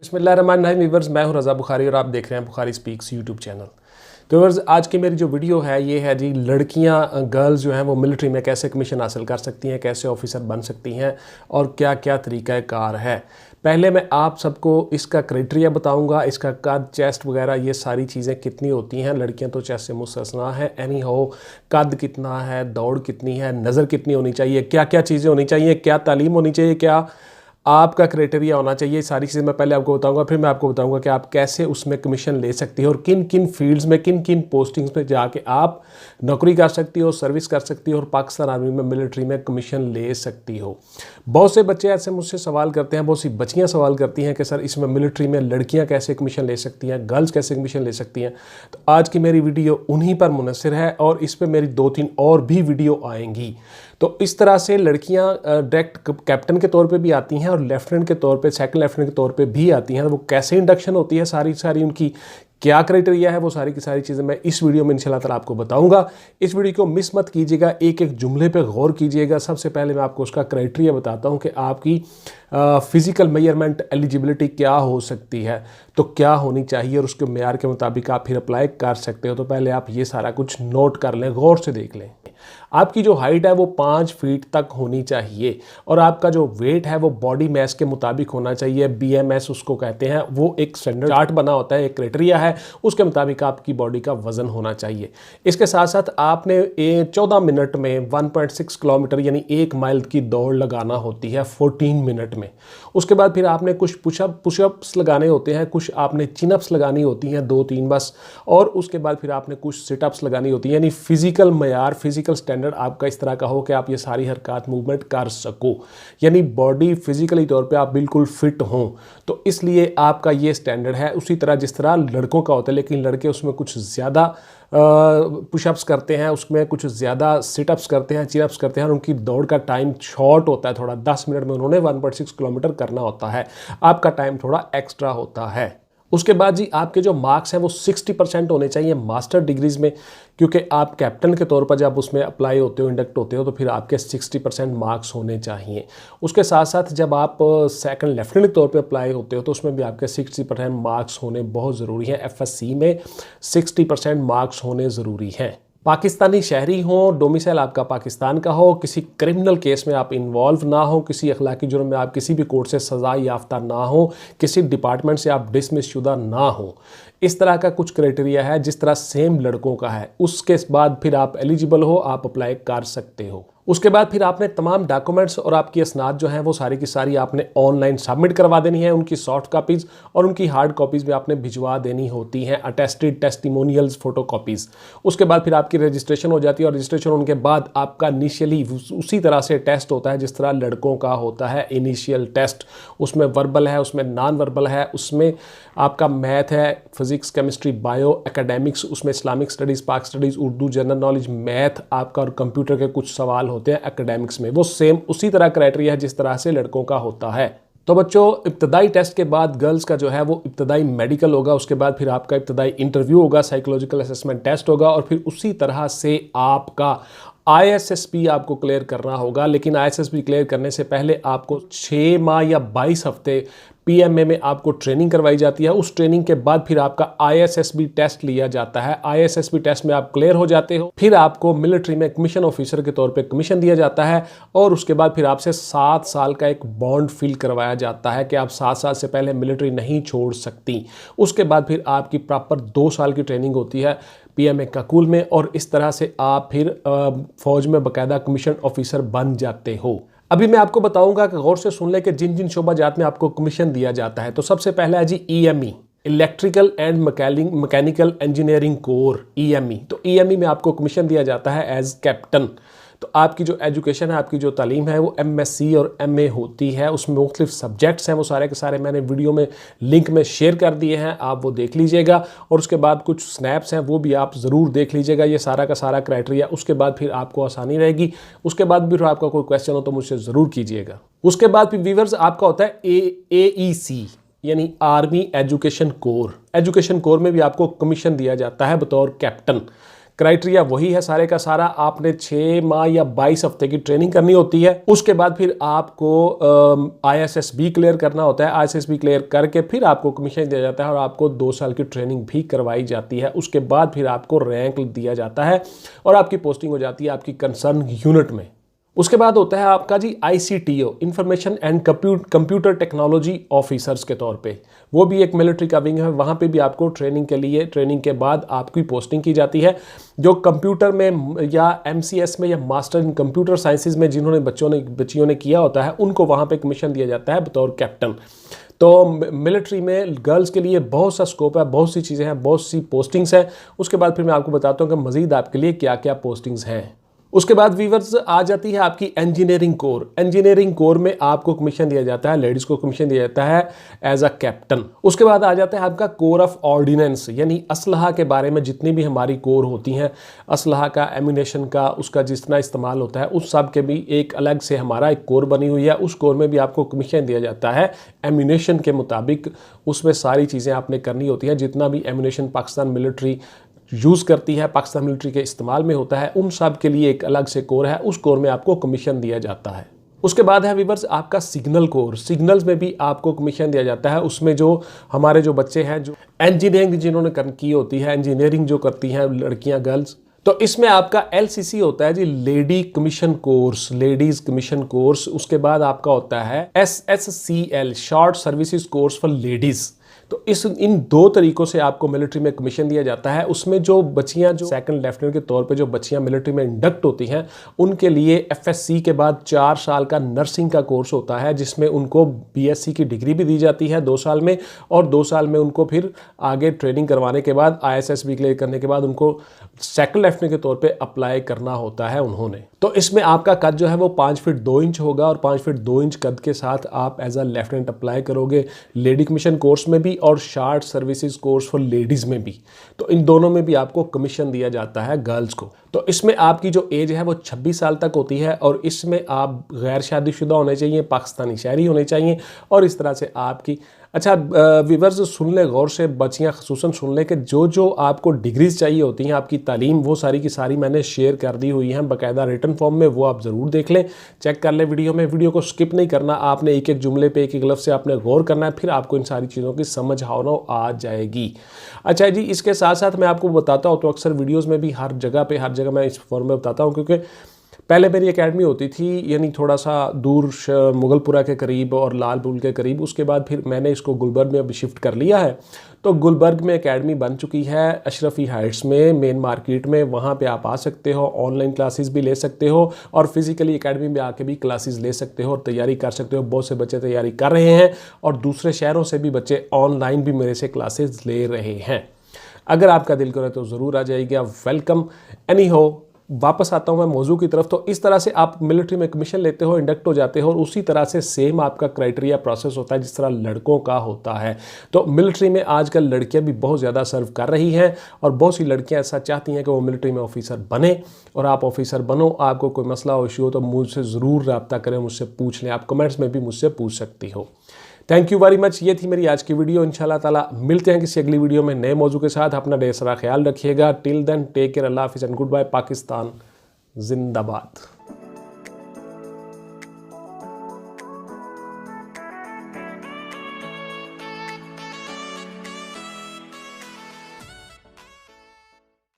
बिस्मिल्लाहिर्रहमानिर्रहीम व्यूअर्स, मैं हूं रज़ा बुखारी और आप देख रहे हैं बुखारी स्पीक्स यूट्यूब चैनल। तो व्यूअर्स, आज की मेरी जो वीडियो है ये है जी, लड़कियां गर्ल्स जो हैं वो मिलिट्री में कैसे कमीशन हासिल कर सकती हैं, कैसे ऑफिसर बन सकती हैं और क्या क्या तरीक़ा कार है। पहले मैं आप सबको इसका क्राइटेरिया बताऊंगा, इसका कद, चेस्ट वगैरह ये सारी चीज़ें कितनी होती हैं। लड़कियां तो चेस्ट से मुस्तस्ना है, एनी हो, कद कितना है, दौड़ कितनी है, नज़र कितनी होनी चाहिए, क्या क्या चीज़ें होनी चाहिए, क्या तालीम होनी चाहिए, क्या आपका क्राइटेरिया होना चाहिए। सारी चीज़ें मैं पहले आपको बताऊंगा, फिर मैं आपको बताऊंगा कि आप कैसे उसमें कमीशन ले सकती हो और किन किन फील्ड्स में, किन किन पोस्टिंग्स में जाके आप नौकरी कर सकती हो, सर्विस कर सकती हो और पाकिस्तान आर्मी में, मिलिट्री में कमीशन ले सकती हो। बहुत से बच्चे ऐसे मुझसे सवाल करते हैं, बहुत सी बच्चियाँ सवाल करती हैं कि सर इसमें मिलिट्री में लड़कियाँ कैसे कमीशन ले सकती हैं, गर्ल्स कैसे कमीशन ले सकती हैं। तो आज की मेरी वीडियो उन्हीं पर मुनहसर है और इस पर मेरी 2-3 और भी वीडियो आएंगी। तो इस तरह से लड़कियां डायरेक्ट कैप्टन के तौर पे भी आती हैं और लेफ्टिनेंट के तौर पे, सेकंड लेफ्टिनेंट के तौर पे भी आती हैं। वो कैसे इंडक्शन होती है, सारी उनकी क्या क्राइटेरिया है, वो सारी की सारी चीज़ें मैं इस वीडियो में इंशाल्लाह ताला आपको बताऊंगा। इस वीडियो को मिस मत कीजिएगा, एक एक जुमले पे गौर कीजिएगा। सबसे पहले मैं आपको उसका क्राइटेरिया बताता हूं कि आपकी फ़िज़िकल मेजरमेंट एलिजिबिलिटी क्या हो सकती है, तो क्या होनी चाहिए और उसके मेयार के मुताबिक आप फिर अप्लाई कर सकते हो। तो पहले आप ये सारा कुछ नोट कर लें, गौर से देख लें। आपकी जो हाइट है वो 5 फीट तक होनी चाहिए और आपका जो वेट है वो बॉडी मैस के मुताबिक होना चाहिए। BMS उसको कहते हैं, वो एक स्टैंडर्ड चार्ट बना होता है, एक क्राइटेरिया है, उसके मुताबिक आपकी बॉडी का वजन होना चाहिए। इसके साथ साथ आपने 14 मिनट में 1.6 किलोमीटर यानी 1 माइल की दौड़ लगाना होती है 14 मिनट में। उसके बाद फिर आपने कुछ पुशअप्स लगाने होते हैं, कुछ आपने चिनअप्स लगानी होती हैं 2-3 बस, और उसके बाद फिर आपने कुछ सिटअप्स लगानी होती हैं। यानी फिजिकल मयार, फिजिकल स्टैंडर्ड आपका इस तरह का हो कि आप ये सारी हरकत मूवमेंट कर सको, यानी बॉडी फिजिकली तौर पे आप बिल्कुल फिट हों। तो इसलिए आपका ये स्टैंडर्ड है, उसी तरह जिस तरह लड़कों का होता है, लेकिन लड़के उसमें कुछ ज़्यादा पुशअप्स करते हैं, उसमें कुछ ज़्यादा सिटअप्स करते हैं, चिनअप्स करते हैं और उनकी दौड़ का टाइम शॉर्ट होता है थोड़ा। 10 मिनट में उन्होंने 1.6 किलोमीटर करना होता है, आपका टाइम थोड़ा एक्स्ट्रा होता है। उसके बाद जी आपके जो मार्क्स हैं वो 60% होने चाहिए मास्टर डिग्रीज़ में, क्योंकि आप कैप्टन के तौर पर जब उसमें अप्लाई होते हो, इंडक्ट होते हो, तो फिर आपके 60% मार्क्स होने चाहिए। उसके साथ साथ जब आप सेकंड लेफ्टिनेंट के तौर पे अप्लाई होते हो तो उसमें भी आपके 60% मार्क्स होने बहुत ज़रूरी हैं। FSC में 60% मार्क्स होने ज़रूरी हैं। पाकिस्तानी शहरी हो, डोमिसाइल आपका पाकिस्तान का हो, किसी क्रिमिनल केस में आप इन्वॉल्व ना हो, किसी अखलाकी जुर्म में आप किसी भी कोर्ट से सज़ा याफ्ता ना हो, किसी डिपार्टमेंट से आप डिसमिस शुदा ना हो, इस तरह का कुछ क्राइटेरिया है जिस तरह सेम लड़कों का है। उसके बाद फिर आप एलिजिबल हो, आप अप्लाई कर सकते हो। उसके बाद फिर आपने तमाम डॉक्यूमेंट्स और आपकी असनाद जो हैं वो सारी की सारी आपने ऑनलाइन सबमिट करवा देनी है। उनकी सॉफ्ट कापीज़ और उनकी हार्ड कॉपीज़ भी आपने भिजवा देनी होती हैं, अटेस्टेड टेस्टिमोनियल्स, फोटो कॉपीज़। उसके बाद फिर आपकी रजिस्ट्रेशन हो जाती है और रजिस्ट्रेशन होने के बाद आपका इनिशियली उसी तरह से टेस्ट होता है जिस तरह लड़कों का होता है इनिशियल टेस्ट। उसमें वर्बल है, उसमें नॉन वर्बल है, उसमें आपका मैथ है, फिजिक्स, केमिस्ट्री, बायो, एकेडमिक्स, उसमें इस्लामिक स्टडीज़, पाक studies, Urdu, general knowledge, math आपका और कंप्यूटर के कुछ सवाल होते हैं एकेडमिक्स में। वो सेम उसी तरह क्राइटेरिया है जिस तरह से लड़कों का होता है। तो बच्चों, इब्तदाई टेस्ट के बाद गर्ल्स का जो है वो इब्तदाई मेडिकल होगा, उसके बाद फिर आपका इब्तदाई इंटरव्यू होगा, साइकोलॉजिकल असेसमेंट टेस्ट होगा और फिर उसी तरह से आपका ISSB आपको क्लियर करना होगा। लेकिन ISSB क्लियर करने से पहले आपको 6 माह या 22 हफ्ते PMA में आपको ट्रेनिंग करवाई जाती है। उस ट्रेनिंग के बाद फिर आपका ISSB टेस्ट लिया जाता है। ISSB टेस्ट में आप क्लियर हो जाते हो, फिर आपको मिलिट्री में कमीशन ऑफिसर के तौर पे कमीशन दिया जाता है और उसके बाद फिर आपसे 7 साल का एक बॉन्ड फिल करवाया जाता है कि आप 7 साल से पहले मिलिट्री नहीं छोड़ सकती। उसके बाद फिर आपकी प्रॉपर 2 साल की ट्रेनिंग होती है PMA काकुल में और इस तरह से आप फिर फौज में बाकायदा कमीशन ऑफिसर बन जाते हो। अभी मैं आपको बताऊंगा कि गौर से सुन ले कि जिन जिन शोबा जात में आपको कमीशन दिया जाता है। तो सबसे पहला है जी EME, electrical and mechanical engineering core, EME। तो EME में आपको कमीशन दिया जाता है एज कैप्टन। तो आपकी जो एजुकेशन है, आपकी जो तालीम है वो MSc और MA होती है। उसमें मुख्तलिफ सब्जेक्ट्स हैं, वो सारे के सारे मैंने वीडियो में लिंक में शेयर कर दिए हैं, आप वो देख लीजिएगा। और उसके बाद कुछ स्नैप्स हैं वो भी आप ज़रूर देख लीजिएगा, ये सारा का सारा क्राइटेरिया। उसके बाद फिर आपको आसानी रहेगी। उसके बाद भी आपका कोई क्वेश्चन हो तो मुझसे ज़रूर कीजिएगा। उसके बाद फिर व्यूअर्स आपका होता है AEC यानी army education corps. Education corps में भी आपको कमीशन दिया जाता है बतौर कैप्टन। क्राइटेरिया वही है सारे का सारा, आपने 6 माह या 22 हफ्ते की ट्रेनिंग करनी होती है। उसके बाद फिर आपको ISSB क्लियर करना होता है। ISSB क्लियर करके फिर आपको कमीशन दिया जाता है और आपको 2 साल की ट्रेनिंग भी करवाई जाती है। उसके बाद फिर आपको रैंक दिया जाता है और आपकी पोस्टिंग हो जाती है आपकी कंसर्न यूनिट में। उसके बाद होता है आपका जी ICTO, information and computer technology officers के तौर पे। वो भी एक मिलिट्री का विंग है, वहाँ पे भी आपको ट्रेनिंग के लिए, ट्रेनिंग के बाद आपकी पोस्टिंग की जाती है। जो कंप्यूटर में या MCS में या मास्टर इन कंप्यूटर साइंसेज में जिन्होंने बच्चियों ने किया होता है, उनको वहाँ पे कमीशन दिया जाता है बतौर कैप्टन। तो मिलिट्री में गर्ल्स के लिए बहुत सा स्कोप है, बहुत सी चीज़ें हैं, बहुत सी पोस्टिंग्स हैं। उसके बाद फिर मैं आपको बताता हूँ कि मज़ीद आपके लिए क्या क्या पोस्टिंग्स हैं। उसके बाद वीवर्स आ जाती है आपकी इंजीनियरिंग कोर। इंजीनियरिंग कोर में आपको कमीशन दिया जाता है, लेडीज़ को कमीशन दिया जाता है एज अ कैप्टन। उसके बाद आ जाता है आपका कोर ऑफ ऑर्डिनेंस, यानी असलहा के बारे में जितनी भी हमारी कोर होती हैं, असलहा का, एम्यूनेशन का, उसका जिस तरह इस्तेमाल होता है, उस सब के भी एक अलग से हमारा एक कोर बनी हुई है। उस कोर में भी आपको कमीशन दिया जाता है एम्यूनेशन के मुताबिक। उसमें सारी चीज़ें आपने करनी होती हैं, जितना भी एम्यूनेशन पाकिस्तान मिलिट्री यूज़ करती है, पाकिस्तान मिलिट्री के इस्तेमाल में होता है, उन सब के लिए एक अलग से कोर है। उस कोर में आपको कमीशन दिया जाता है। उसके बाद है वीवर्स आपका सिग्नल कोर। सिग्नल्स में भी आपको कमीशन दिया जाता है। उसमें जो हमारे जो बच्चे हैं, जो इंजीनियरिंग जिन्होंने की होती है, इंजीनियरिंग जो करती हैं लड़कियां, गर्ल्स, तो इसमें आपका LCC होता है जी, lady commission course, ladies commission course. उसके बाद आपका होता है SSCL, short services course for ladies. तो इन 2 तरीकों से आपको मिलिट्री में कमीशन दिया जाता है। उसमें जो बच्चियां, जो सेकंड लेफ्टिनेंट के तौर पे जो बच्चियां मिलिट्री में इंडक्ट होती हैं, उनके लिए FSC के बाद 4 साल का नर्सिंग का कोर्स होता है, जिसमें उनको BSc की डिग्री भी दी जाती है 2 साल में, और 2 साल में उनको फिर आगे ट्रेनिंग करवाने के बाद ISSB क्लियर करने के बाद उनको सेकंड लेफ्टिनेंट के तौर पे अप्लाई करना होता है उन्होंने। तो इसमें आपका कद जो है वो 5 फीट 2 इंच होगा और 5 फीट 2 इंच कद के साथ आप एज अ लेफ्टिनेंट अप्लाई करोगे, लेडी कमीशन कोर्स में भी और short services course for ladies में भी। तो इन दोनों में भी आपको कमीशन दिया जाता है गर्ल्स को। तो इसमें आपकी जो एज है वो 26 साल तक होती है और इसमें आप गैर शादीशुदा होने चाहिए, पाकिस्तानी शहरी होने चाहिए, और इस तरह से आपकी अच्छा व्यूअर्स सुन ले गौर से, बच्चियाँ ख़ुसूसन सुन ले कि जो आपको डिग्रीज चाहिए होती हैं, आपकी तालीम, वो सारी की सारी मैंने शेयर कर दी हुई हैं बाकायदा रिटन फॉर्म में। वो आप ज़रूर देख लें, चेक कर लें वीडियो में। वीडियो को स्किप नहीं करना, आपने एक एक जुमले पे, एक एक लफ्ज़ से आपने गौर करना है, फिर आपको इन सारी चीज़ों की समझ आ जाएगी। अच्छा जी, इसके साथ साथ मैं आपको बताता हूँ, तो अक्सर वीडियोज़ में भी हर जगह मैं इस फॉर्म में बताता हूँ, क्योंकि पहले मेरी एकेडमी होती थी, यानी थोड़ा सा दूर मुगलपुरा के करीब और लाल पुल के करीब। उसके बाद फिर मैंने इसको गुलबर्ग में अब शिफ्ट कर लिया है। तो गुलबर्ग में एकेडमी बन चुकी है, अशरफी हाइट्स में, मेन मार्केट में। वहाँ पे आप आ सकते हो, ऑनलाइन क्लासेस भी ले सकते हो और फिज़िकली एकेडमी में आके भी क्लासेस ले सकते हो और तैयारी कर सकते हो। बहुत से बच्चे तैयारी कर रहे हैं और दूसरे शहरों से भी बच्चे ऑनलाइन भी मेरे से क्लासेस ले रहे हैं। अगर आपका दिल करे तो ज़रूर आ जाइएगा, वेलकम। एनी हो, वापस आता हूँ मैं मौजू की तरफ। तो इस तरह से आप मिलिट्री में कमीशन लेते हो, इंडक्ट हो जाते हो, और उसी तरह से सेम आपका क्राइटेरिया प्रोसेस होता है जिस तरह लड़कों का होता है। तो मिलिट्री में आजकल लड़कियां भी बहुत ज़्यादा सर्व कर रही हैं और बहुत सी लड़कियां ऐसा चाहती हैं कि वो मिलिट्री में ऑफिसर बने, और आप ऑफिसर बनो। आपको कोई मसला हो, इशू हो तो मुझसे ज़रूर रब्ता करें, मुझसे पूछ लें। आप कमेंट्स में भी मुझसे पूछ सकती हो। Thank you very much. ये थी मेरी आज की वीडियो। इंशाल्लाह ताला मिलते हैं किसी अगली वीडियो में नए मौजू के साथ। अपना ढेर सारा ख्याल रखिएगा। टिल देन टेक केयर, अल्लाह हाफिज़ एंड गुड बाय। पाकिस्तान जिंदाबाद।